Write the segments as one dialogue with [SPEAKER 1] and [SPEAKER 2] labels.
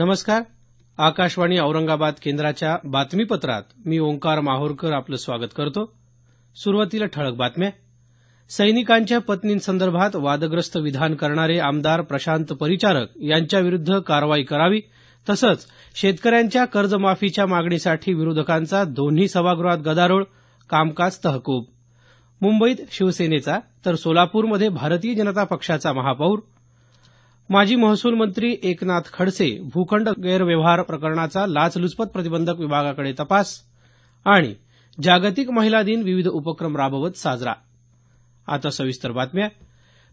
[SPEAKER 1] नमस्कार. आकाशवाणी औरंगाबाद केंद्राच्या बातमीपत्रात मी ओंकार माहोरकर आपलं स्वागत करतो. सुरुवातीला ठळक बातम्या. सैनिकांच्या पत्नींसंदर्भात वादग्रस्त विधान करणारे आमदार प्रशांत परिचारक यांच्याविरुद्ध कारवाई करावी, तसंच शेतकऱ्यांच्या कर्जमाफीच्या मागणीसाठी विरोधकांचा दोन्ही सभागृहात गदारोळ, कामकाज तहकूब. मुंबईत शिवसेनेचा तर सोलापूरमध्ये भारतीय जनता पक्षाचा महापौर. माजी महसूल मंत्री एकनाथ खडसे भूखंड गैरव्यवहार प्रकरणाचा लाचलुचपत प्रतिबंधक विभागाकडे तपास. आणि जागतिक महिला दिन विविध उपक्रम राबवत साजरा. आता सविस्तर बातम्या.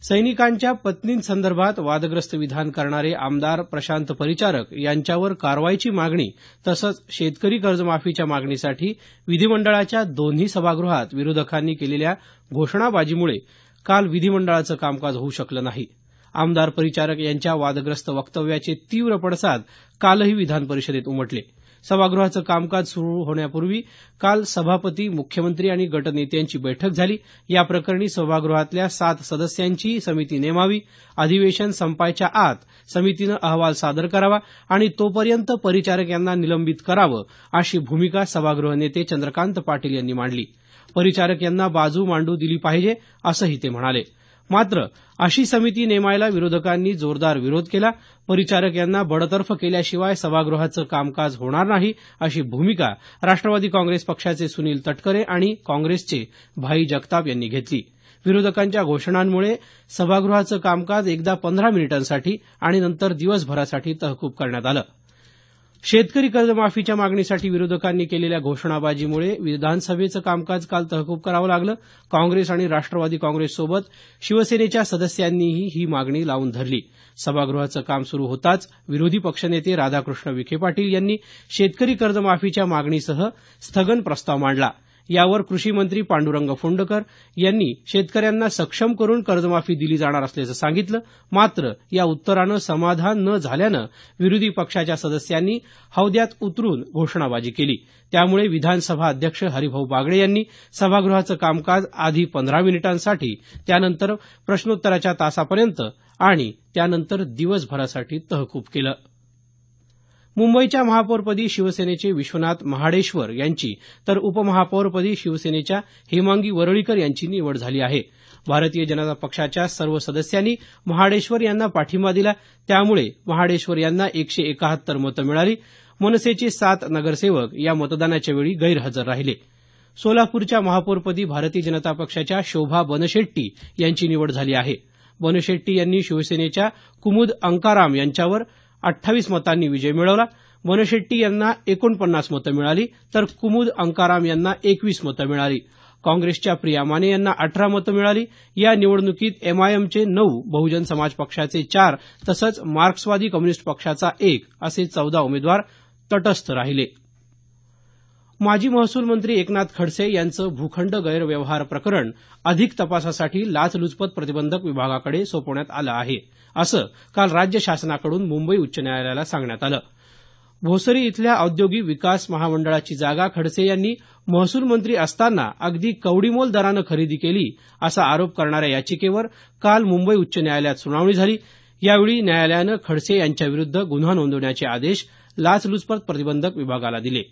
[SPEAKER 1] सैनिकांच्या पत्नींसंदर्भात वादग्रस्त विधान करणारे आमदार प्रशांत परिचारक यांच्यावर कारवाईची मागणी तसंच शेतकरी कर्जमाफीच्या मागणीसाठी विधिमंडळाच्या दोन्ही सभागृहात विरोधकांनी केलेल्या घोषणाबाजीमुळे काल विधिमंडळाचं कामकाज होऊ शकलं नाही. आमदार परिचारक यांच्या वादग्रस्त वक्तव्याचे तीव्र पडसाद कालही विधान परिषदेत उमटले. सभागृहाचं कामकाज सुरू होण्यापूर्वी काल सभापती, मुख्यमंत्री आणि गटनेत्यांची बैठक झाली. या प्रकरणी सभागृहातल्या 7 सदस्यांची समिती नेमावी, अधिवेशन संपायच्या आत समितीनं अहवाल सादर करावा आणि तोपर्यंत परिचारक यांना निलंबित करावं, अशी भूमिका सभागृह नेते चंद्रकांत पाटील यांनी मांडली. परिचारक यांना बाजू मांडू दिली पाहिजे, असंही ते म्हणाले. मात्र अशी समिती नेमायला विरोधकांनी जोरदार विरोध केला. परिचारक यांना बडतर्फ केल्याशिवाय सभागृहाचं कामकाज होणार नाही, अशी भूमिका राष्ट्रवादी काँग्रेस पक्षाचे सुनील तटकरे आणि काँग्रेसचे भाई जगताप यांनी घेतली. विरोधकांच्या घोषणांमुळे सभागृहाचं कामकाज एकदा 15 मिनिटांसाठी आणि नंतर दिवसभरासाठी तहकूब करण्यात आलं. शेतकरी कर्जमाफीच्या मागणीसाठी विरोधकांनी केलेल्या घोषणाबाजीमुळे विधानसभेचं कामकाज काल तहकूब करावं लागलं. काँग्रेस आणि राष्ट्रवादी काँग्रेससोबत शिवसेनेच्या सदस्यांनीही ही मागणी लावून धरली. सभागृहाचं काम सुरू होताच विरोधी पक्षनेते राधाकृष्ण विखे पाटील यांनी शेतकरी कर्जमाफीच्या मागणीसह स्थगन प्रस्ताव मांडला. यावर कृषी मंत्री पांडुरंग फुंडकर यांनी शेतकऱ्यांना सक्षम करून कर्जमाफी दिली जाणार असल्याचं सांगितलं. मात्र या उत्तरानं समाधान न झाल्यानं विरोधी पक्षाच्या सदस्यांनी हौद्यात उतरून घोषणाबाजी केली. त्यामुळे विधानसभा अध्यक्ष हरिभाऊ बागडे यांनी सभागृहाचं कामकाज आधी 15 मिनिटांसाठी, त्यानंतर प्रश्नोत्तराच्या तासापर्यंत आणि त्यानंतर दिवसभरासाठी तहकूब केलं. मुंबईच्या महापौरपदी शिवसेनेचे विश्वनाथ महाडेश्वर यांची तर उपमहापौरपदी शिवसेनेच्या हेमांगी वरळीकर यांची निवड झाली आहे. भारतीय जनता पक्षाच्या सर्व सदस्यांनी महाडेश्वर यांना पाठिंबा दिला. त्यामुळे महाडेश्वर यांना 171 मतं मिळाली. मनसेचे 7 नगरसेवक या मतदानाच्या वेळी गैरहजर राहिले. सोलापूरच्या महापौरपदी भारतीय जनता पक्षाच्या शोभा बनशेट्टी यांची निवड झाली आहे. बनशेट्टी यांनी शिवसेनेच्या कुमुद अंकाराम यांच्यावर 28 मतांनी विजय मिळवला. बनशेट्टी यांना 49 मतं मिळाली तर कुमुद अंकाराम यांना 21 मतं मिळाली. काँग्रेसच्या प्रिया माने यांना 18 मतं मिळाली. या निवडणुकीत एमआयएमचे 9, बहुजन समाज पक्षाचे 4 तसंच मार्क्सवादी कम्युनिस्ट पक्षाचा 1 असे 14 उमेदवार तटस्थ राहिले. माजी महसूल मंत्री एकनाथ खडसे यांचं भूखंड गैरव्यवहार प्रकरण अधिक तपासासाठी लाचलुचपत प्रतिबंधक विभागाकडे सोपवण्यात आलं आहे, असं काल राज्य शासनाकडून मुंबई उच्च न्यायालयाला सांगण्यात आलं. भोसरी इथल्या औद्योगिक विकास महामंडळाची जागा खडसे यांनी महसूल मंत्री असताना अगदी कवडीमोल दरानं खरेदी केली, असा आरोप करणाऱ्या याचिकेवर काल मुंबई उच्च न्यायालयात सुनावणी झाली. यावेळी न्यायालयानं खडसे यांच्याविरुद्ध गुन्हा नोंदवण्याचे आदेश लाचलुचपत प्रतिबंधक विभागाला दिले.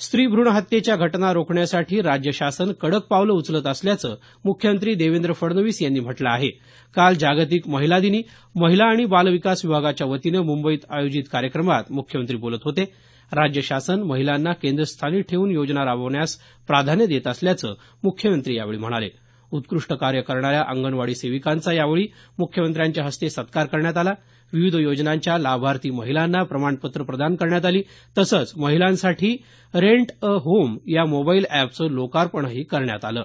[SPEAKER 1] स्त्री भ्रूण हत्येच्या घटना रोखण्यासाठी राज्य शासन कडक पावलं उचलत असल्याचं मुख्यमंत्री देवेंद्र फडणवीस यांनी म्हटलं आहे. काल जागतिक महिला दिनी महिला आणि बालविकास विभागाच्या वतीनं मुंबईत आयोजित कार्यक्रमात मुख्यमंत्री बोलत होते. राज्य शासन महिलांना केंद्रस्थानी ठेवून योजना राबवण्यास प्राधान्य देत असल्याचं मुख्यमंत्री यावेळी म्हणाले. उत्कृष्ट कार्य करणाऱ्या अंगणवाडी सेविकांचा यावेळी मुख्यमंत्र्यांच्या हस्ते सत्कार करण्यात आला. विविध योजनांच्या लाभार्थी महिलांना प्रमाणपत्र प्रदान करण्यात आली. तसंच महिलांसाठी रेंट अ होम या मोबाईल अॅपचं लोकार्पणही करण्यात आलं.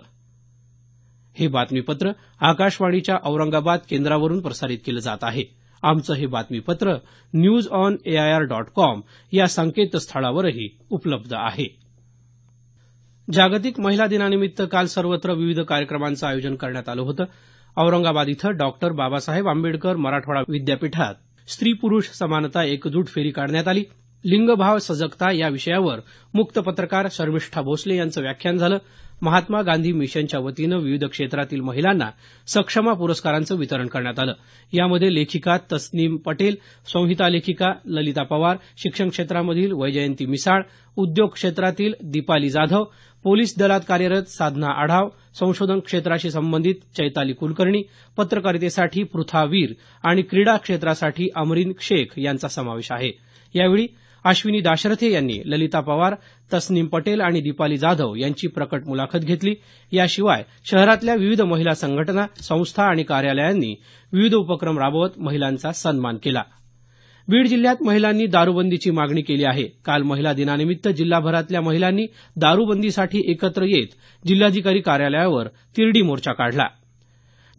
[SPEAKER 1] हे बातमीपत्र आकाशवाणीच्या औरंगाबाद केंद्रावरून प्रसारित केलं जात आहे. आमचं हे बातमीपत्र newsonair.com या संकेतस्थळावरही उपलब्ध आहे. जागतिक महिला दिनानिमित्त काल सर्वत्र विविध कार्यक्रमांचं आयोजन करण्यात आलं होतं. औरंगाबाद इथं डॉक्टर बाबासाहेब आंबेडकर मराठवाडा विद्यापीठात स्त्री पुरुष समानता एकजूट फेरी काढण्यात आली. लिंगभाव सजगता या विषयावर मुक्त पत्रकार शर्मिष्ठा भोसले यांचं व्याख्यान झालं. महात्मा गांधी मिशनच्या वतीनं विविध क्षेत्रातील महिलांना सक्षमा पुरस्कारांचं वितरण करण्यात आलं. यामध्ये लेखिका तस्नीम पटेल, संहिता लेखिका ललिता पवार, शिक्षण क्षेत्रामधील वैजयंती मिसाळ, उद्योग क्षेत्रातील दीपाली जाधव, पोलीस दलात कार्यरत साधना आढाव, संशोधन क्षेत्राशी संबंधित चैताली कुलकर्णी, पत्रकारितेसाठी पृथा वीर आणि क्रीडा क्षेत्रासाठी अमरीन शेख यांचा समावेश आहे. यावेळी अश्विनी दाशरथे यांनी ललिता पवार, तस्नीम पटेल आणि दीपाली जाधव यांची प्रकट मुलाखत घेतली. याशिवाय शहरातल्या विविध महिला संघटना, संस्था आणि कार्यालयांनी विविध उपक्रम राबवत महिलांचा सन्मान केला. बीड जिल्ह्यात महिलांनी दारूबंदीची मागणी केली आहे. काल महिला दिनानिमित्त जिल्हाभरातल्या महिलांनी दारूबंदीसाठी एकत्र येत जिल्हाधिकारी कार्यालयावर तिरडी मोर्चा काढला.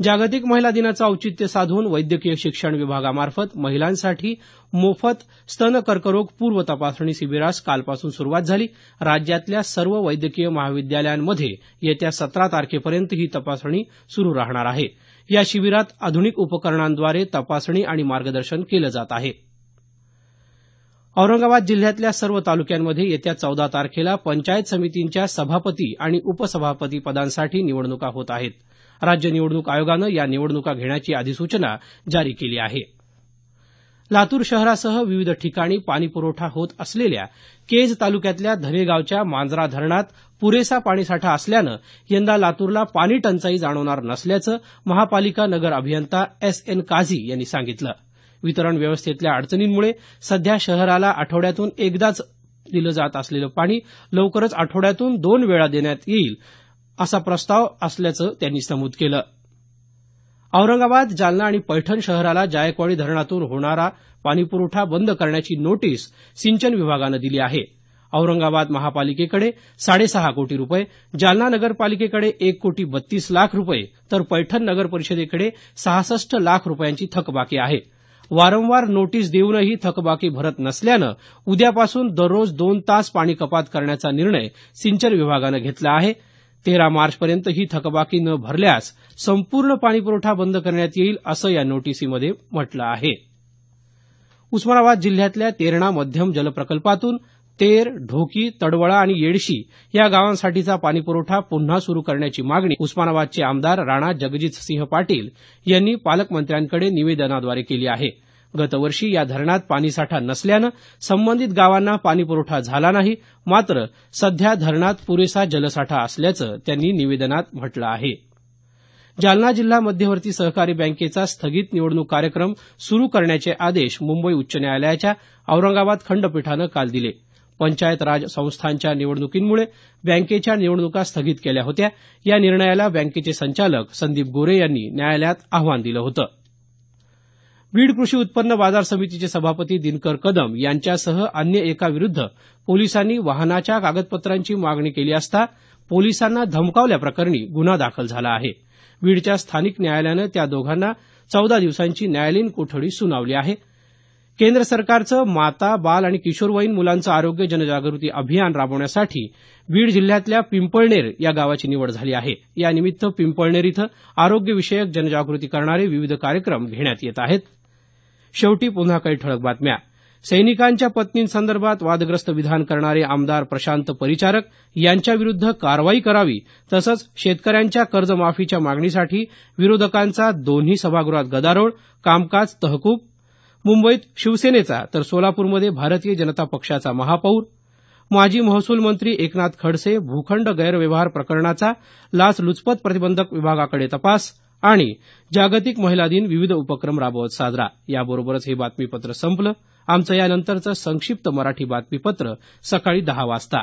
[SPEAKER 1] जागतिक महिला दिनाचं औचित्य साधून वैद्यकीय शिक्षण विभागामार्फत महिलांसाठी मोफत स्तन कर्करोग पूर्व तपासणी शिबिरास कालपासून सुरुवात झाली. राज्यातल्या सर्व वैद्यकीय महाविद्यालयांमध्ये येत्या 17 तारखेपर्यंत ही तपासणी सुरू राहणार आहे. या शिबिरात आधुनिक उपकरणांद्वारे तपासणी आणि मार्गदर्शन केलं जात आहे. औरंगाबाद जिल्ह्यातल्या सर्व तालुक्यांमध्ये येत्या 14 तारखेला पंचायत समितींच्या सभापती आणि उपसभापती पदांसाठी निवडणुका होत आहेत. राज्य निवडणूक आयोगानं या निवडणुका घेण्याची अधिसूचना जारी केली आहे. लातूर शहरासह विविध ठिकाणी पाणीपुरवठा होत असलेल्या केज तालुक्यातल्या धनेगावच्या मांजरा धरणात पुरेसा पाणीसाठा असल्यानं यंदा लातूरला पाणी टंचाई जाणवणार नसल्याचं महापालिका नगर अभियंता S.N. काझी यांनी सांगितलं. वितरण व्यवस्थेतल्या अडचणींमुळे सध्या शहराला आठवड्यातून एकदाच दिलं जात असलेलं पाणी लवकरच आठवड्यातून 2 वेळा देण्यात येईल असा प्रस्ताव असल्याचं त्यांनी नमूद केलं. औरंगाबाद, जालना आणि पैठण शहराला जायकवाडी धरणातून होणारा पाणीपुरवठा बंद करण्याची नोटीस सिंचन विभागानं दिली आहे. औरंगाबाद महापालिकेकडे 6.5 कोटी रुपये, जालना नगरपालिकेकडे 1,32 लाख रुपये तर पैठण नगर परिषदेकडे 66 लाख रुपयांची थकबाकी आहे. वारंवार नोटीस देऊनही थकबाकी भरत नसल्यानं उद्यापासून दररोज 2 तास पाणी कपात करण्याचा निर्णय सिंचन विभागानं घेतला आहे. 13 मार्चपर्यंत ही थकबाकी न भरल्यास संपूर्ण पाणीपुरवठा बंद करण्यात येईल असं या नोटीसीमध्ये म्हटलं आहे. उस्मानाबाद जिल्ह्यातल्या तेरणा मध्यम जलप्रकल्पातून तेर, ढोकी, तडवळा आणि येडशी या गावांसाठीचा पाणीपुरवठा पुन्हा सुरू करण्याची मागणी उस्मानाबादचे आमदार राणा जगजितसिंह पाटील यांनी पालकमंत्र्यांकडे निवेदनाद्वारे केली आहे. गतवर्षी या धरणात पाणीसाठा नसल्यानं संबंधित गावांना पाणीपुरवठा झाला नाही. मात्र सध्या धरणात पुरेसा जलसाठा असल्याचं त्यांनी निवेदनात म्हटलं आहे. जालना जिल्हा मध्यवर्ती सहकारी बँकेचा स्थगित निवडणूक कार्यक्रम सुरू करण्याचे आदेश मुंबई उच्च न्यायालयाच्या औरंगाबाद खंडपीठानं काल दिले. पंचायत राज संस्थांच्या निवडणुकींमुळे बँकेच्या निवडणुका स्थगित केल्या होत्या. या निर्णयाला बँकेचे संचालक संदीप गोरे यांनी न्यायालयात आव्हान दिलं होतं. बीड कृषी उत्पन्न बाजार समितीचे सभापती दिनकर कदम यांच्यासह अन्य एकाविरुद्ध पोलिसांनी वाहनाच्या कागदपत्रांची मागणी केली असता पोलिसांना धमकावल्याप्रकरणी गुन्हा दाखल झाला आहे. बीडच्या स्थानिक न्यायालयानं त्या दोघांना 14 दिवसांची न्यायालयीन कोठडी सुनावली आहे. केंद्र सरकारचं माता, बाल आणि किशोरवयीन मुलांचं आरोग्य जनजागृती अभियान राबवण्यासाठी बीड जिल्ह्यातल्या पिंपळनेर या गावाची निवड झाली आहे. यानिमित्त पिंपळनेर इथं आरोग्यविषयक जनजागृती करणारे विविध कार्यक्रम घेण्यात येत आहेत. शेवटी पुन्हा काही ठळक बातम्या. सैनिकांच्या पत्नींसंदर्भात वादग्रस्त विधान करणारे आमदार प्रशांत परिचारक यांच्याविरुद्ध कारवाई करावी तसंच शेतकऱ्यांच्या कर्जमाफीच्या मागणीसाठी विरोधकांचा दोन्ही सभागृहात गदारोळ, कामकाज तहकूब. मुंबईत शिवसेनेचा तर सोलापूरमध्ये भारतीय जनता पक्षाचा महापौर. माजी महसूल मंत्री एकनाथ खडसे भूखंड गैरव्यवहार प्रकरणाचा लाचलुचपत प्रतिबंधक विभागाकडे तपास आणि जागतिक महिला दिन विविध उपक्रम राबवत साजरा. याबरोबरच हे बातमीपत्र संपलं. आमचं यानंतरचं संक्षिप्त मराठी बातमीपत्र सकाळी 10 वाजता.